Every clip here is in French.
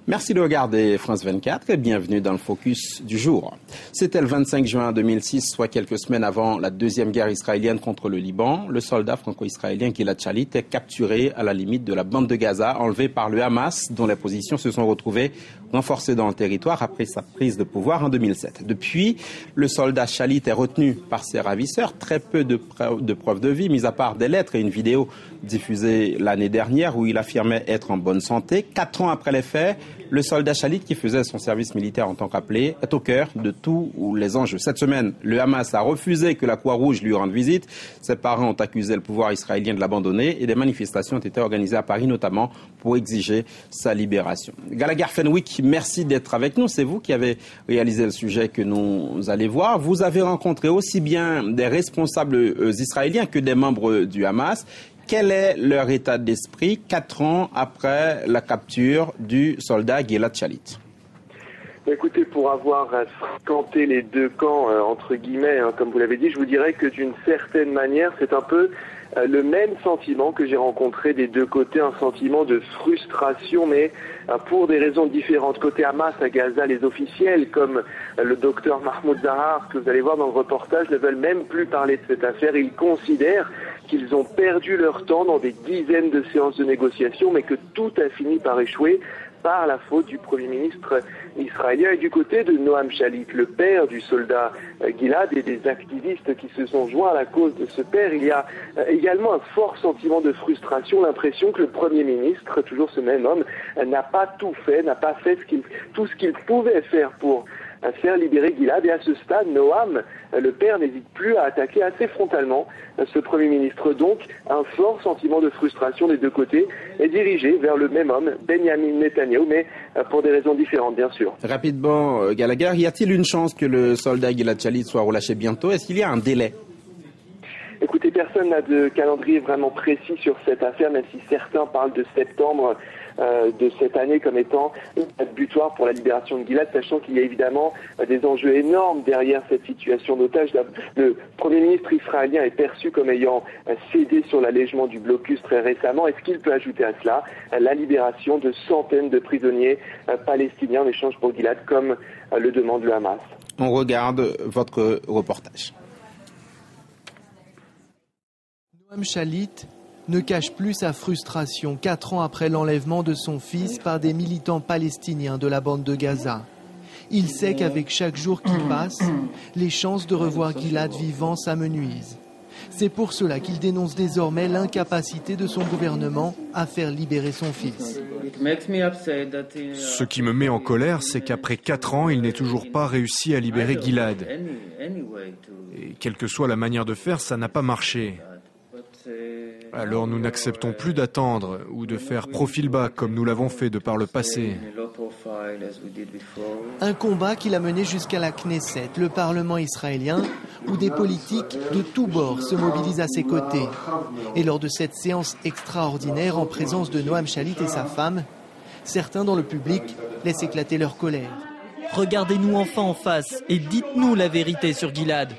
Merci de regarder France 24 et bienvenue dans le focus du jour. C'était le 25 juin 2006, soit quelques semaines avant la deuxième guerre israélienne contre le Liban. Le soldat franco-israélien Gilad Shalit est capturé à la limite de la bande de Gaza, enlevé par le Hamas, dont les positions se sont retrouvées renforcées dans le territoire après sa prise de pouvoir en 2007. Depuis, le soldat Shalit est retenu par ses ravisseurs. Très peu de preuves de vie, mis à part des lettres et une vidéo diffusée l'année dernière où il affirmait être en bonne santé. 4 ans après les faits, le soldat Shalit, qui faisait son service militaire en tant qu'appelé, est au cœur de tous les enjeux. Cette semaine, le Hamas a refusé que la Croix-Rouge lui rende visite. Ses parents ont accusé le pouvoir israélien de l'abandonner et des manifestations ont été organisées à Paris, notamment pour exiger sa libération. Gallagher Fenwick, merci d'être avec nous. C'est vous qui avez réalisé le sujet que nous allons voir. Vous avez rencontré aussi bien des responsables israéliens que des membres du Hamas. Quel est leur état d'esprit 4 ans après la capture du soldat Gilad Shalit? Écoutez, pour avoir fréquenté les deux camps, entre guillemets, comme vous l'avez dit, je vous dirais que d'une certaine manière, c'est un peu le même sentiment que j'ai rencontré des deux côtés, un sentiment de frustration, mais pour des raisons différentes. Côté Hamas, à Gaza, les officiels, comme le docteur Mahmoud Zahar, que vous allez voir dans le reportage, ne veulent même plus parler de cette affaire. Ils considèrent qu'ils ont perdu leur temps dans des dizaines de séances de négociation, mais que tout a fini par échouer par la faute du Premier ministre israélien. Et du côté de Noam Shalit, le père du soldat Gilad et des activistes qui se sont joints à la cause de ce père, il y a également un fort sentiment de frustration, l'impression que le Premier ministre, toujours ce même homme, n'a pas tout fait, n'a pas fait tout ce qu'il pouvait faire pour faire libérer Gilad. Et à ce stade, Noam, le père, n'hésite plus à attaquer assez frontalement ce Premier ministre. Donc, un fort sentiment de frustration des deux côtés est dirigé vers le même homme, Benjamin Netanyahou, mais pour des raisons différentes, bien sûr. Rapidement, Gallagher, y a-t-il une chance que le soldat Gilad Shalit soit relâché bientôt? Est-ce qu'il y a un délai? Écoutez, personne n'a de calendrier vraiment précis sur cette affaire, même si certains parlent de septembre de cette année comme étant une date butoir pour la libération de Gilad, sachant qu'il y a évidemment des enjeux énormes derrière cette situation d'otage. Le Premier ministre israélien est perçu comme ayant cédé sur l'allègement du blocus très récemment. Est-ce qu'il peut ajouter à cela la libération de centaines de prisonniers palestiniens en échange pour Gilad, comme le demande le Hamas? On regarde votre reportage. Noam Shalit ne cache plus sa frustration 4 ans après l'enlèvement de son fils par des militants palestiniens de la bande de Gaza. Il sait qu'avec chaque jour qui passe, les chances de revoir Gilad vivant s'amenuisent. C'est pour cela qu'il dénonce désormais l'incapacité de son gouvernement à faire libérer son fils. Ce qui me met en colère, c'est qu'après 4 ans, il n'ait toujours pas réussi à libérer Gilad. Et quelle que soit la manière de faire, ça n'a pas marché. Alors nous n'acceptons plus d'attendre ou de faire profil bas comme nous l'avons fait de par le passé. Un combat qu'il a mené jusqu'à la Knesset, le Parlement israélien, où des politiques de tous bords se mobilisent à ses côtés. Et lors de cette séance extraordinaire en présence de Noam Shalit et sa femme, certains dans le public laissent éclater leur colère. Regardez-nous enfin en face et dites-nous la vérité sur Gilad.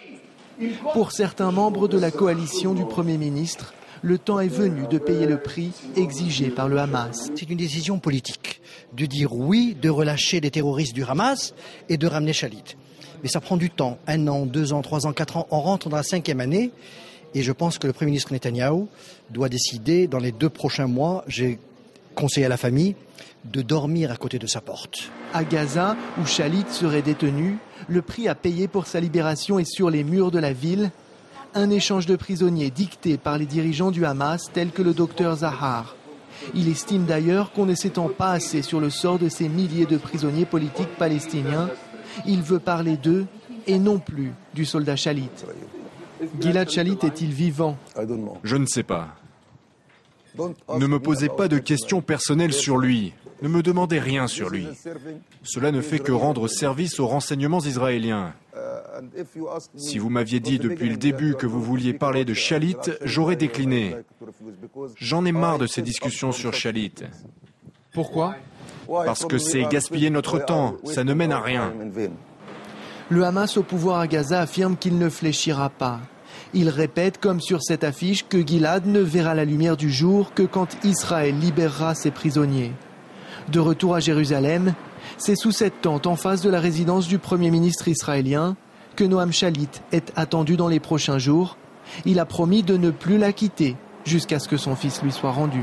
Pour certains membres de la coalition du Premier ministre, le temps est venu de payer le prix exigé par le Hamas. C'est une décision politique de dire oui, de relâcher les terroristes du Hamas et de ramener Shalit. Mais ça prend du temps, 1 an, 2 ans, 3 ans, 4 ans. On rentre dans la 5e année et je pense que le Premier ministre Netanyahou doit décider dans les 2 prochains mois, j'ai conseillé à la famille, de dormir à côté de sa porte. À Gaza, où Shalit serait détenu, le prix à payer pour sa libération est sur les murs de la ville. Un échange de prisonniers dicté par les dirigeants du Hamas, tels que le docteur Zahar. Il estime d'ailleurs qu'on ne s'étend pas assez sur le sort de ces milliers de prisonniers politiques palestiniens. Il veut parler d'eux et non plus du soldat Shalit. Gilad Shalit est-il vivant? Je ne sais pas. Ne me posez pas de questions personnelles sur lui. Ne me demandez rien sur lui. Cela ne fait que rendre service aux renseignements israéliens. Si vous m'aviez dit depuis le début que vous vouliez parler de Shalit, j'aurais décliné. J'en ai marre de ces discussions sur Shalit. Pourquoi? Parce que c'est gaspiller notre temps, ça ne mène à rien. Le Hamas au pouvoir à Gaza affirme qu'il ne fléchira pas. Il répète, comme sur cette affiche, que Gilad ne verra la lumière du jour que quand Israël libérera ses prisonniers. De retour à Jérusalem, c'est sous cette tente en face de la résidence du Premier ministre israélien que Noam Shalit est attendu dans les prochains jours. Il a promis de ne plus la quitter jusqu'à ce que son fils lui soit rendu.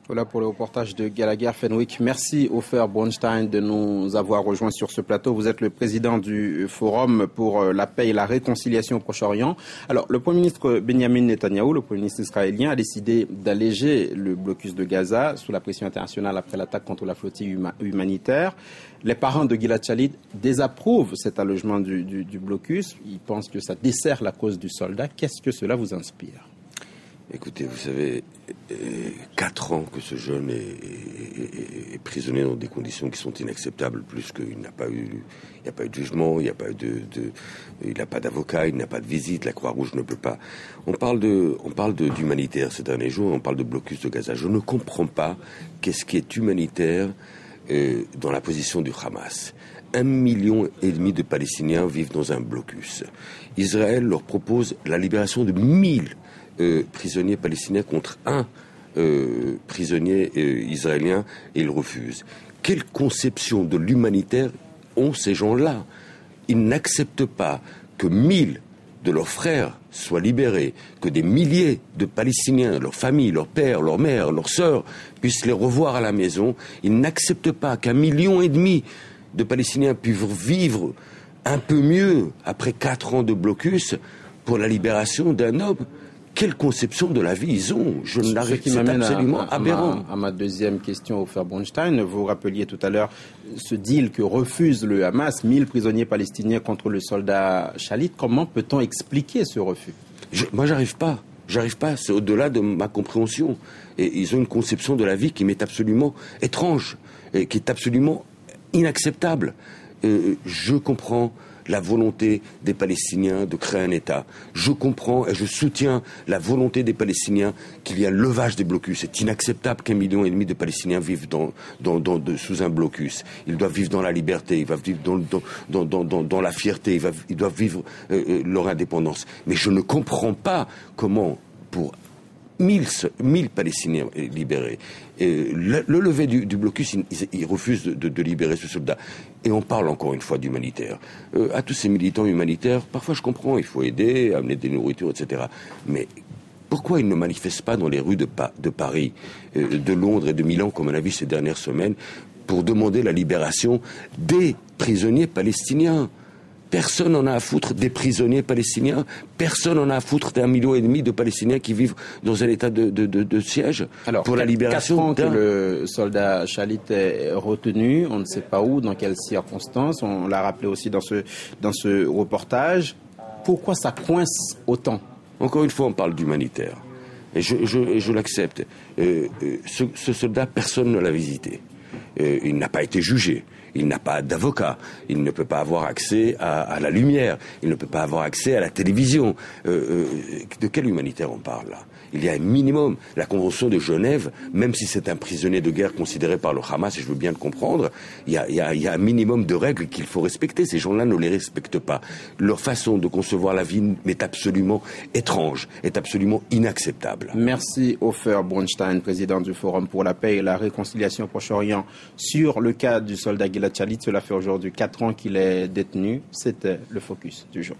Voilà pour le reportage de Gallagher Fenwick. Merci Ofer Bronstein de nous avoir rejoints sur ce plateau. Vous êtes le président du Forum pour la paix et la réconciliation au Proche-Orient. Alors, le Premier ministre Benjamin Netanyahou, le Premier ministre israélien, a décidé d'alléger le blocus de Gaza sous la pression internationale après l'attaque contre la flottille humanitaire. Les parents de Gilad Shalit désapprouvent cet allègement du blocus. Ils pensent que ça dessert la cause du soldat. Qu'est-ce que cela vous inspire ? Écoutez, vous savez, 4 ans que ce jeune est prisonnier dans des conditions qui sont inacceptables, plus qu'il n'a pas eu de jugement, il n'a pas d'avocat, il n'a pas de visite, la Croix-Rouge ne peut pas. On parle d'humanitaire ces derniers jours, on parle de blocus de Gaza. Je ne comprends pas qu'est-ce qui est humanitaire dans la position du Hamas. 1,5 million de Palestiniens vivent dans un blocus. Israël leur propose la libération de 1000 prisonniers palestiniens contre un prisonnier israélien, et ils refusent. Quelle conception de l'humanitaire ont ces gens-là? Ils n'acceptent pas que 1000 de leurs frères soient libérés, que des milliers de Palestiniens, leurs familles, leurs pères, leurs mères, leurs sœurs, puissent les revoir à la maison. Ils n'acceptent pas qu'1,5 million de Palestiniens puissent vivre un peu mieux après 4 ans de blocus pour la libération d'un homme. Quelle conception de la vie ils ont? Je ne l'arrive pas. C'est absolument aberrant. À ma deuxième question, Ofer Bronstein, vous rappeliez tout à l'heure ce deal que refuse le Hamas, 1000 prisonniers palestiniens contre le soldat Shalit. Comment peut-on expliquer ce refus? Moi, j'arrive pas. C'est au-delà de ma compréhension. Et ils ont une conception de la vie qui m'est absolument étrange et qui est absolument inacceptable. Je comprends la volonté des Palestiniens de créer un État. Je comprends et je soutiens la volonté des Palestiniens qu'il y ait un levage des blocus. C'est inacceptable qu'1,5 million de Palestiniens vivent sous un blocus. Ils doivent vivre dans la liberté, ils doivent vivre dans la fierté, ils doivent vivre leur indépendance. Mais je ne comprends pas comment, pour 1000 Palestiniens libérés, le lever du blocus, ils refusent de libérer ce soldat. Et on parle encore une fois d'humanitaire. À tous ces militants humanitaires, parfois je comprends, il faut aider, amener des nourritures, etc. Mais pourquoi ils ne manifestent pas dans les rues de Paris, de Londres et de Milan, comme on a vu ces dernières semaines, pour demander la libération des prisonniers palestiniens? Personne n'en a à foutre des prisonniers palestiniens. Personne n'en a à foutre d'1,5 million de Palestiniens qui vivent dans un état de siège. Alors, pour la libération. 4 ans que le soldat Shalit est retenu, on ne sait pas où, dans quelles circonstances. On l'a rappelé aussi dans ce reportage. Pourquoi ça coince autant? Encore une fois, on parle d'humanitaire. Et je l'accepte. Ce soldat, personne ne l'a visité. Il n'a pas été jugé. Il n'a pas d'avocat, il ne peut pas avoir accès à la lumière, il ne peut pas avoir accès à la télévision. De quel humanitaire on parle là? Il y a un minimum. La Convention de Genève, même si c'est un prisonnier de guerre considéré par le Hamas, et je veux bien le comprendre, il y a un minimum de règles qu'il faut respecter. Ces gens-là ne les respectent pas. Leur façon de concevoir la vie est absolument étrange, est absolument inacceptable. Merci Ofer Bronstein, président du Forum pour la paix et la réconciliation au Proche-Orient, sur le cas du soldat Gilad Shalit. Cela fait aujourd'hui 4 ans qu'il est détenu. C'était le focus du jour.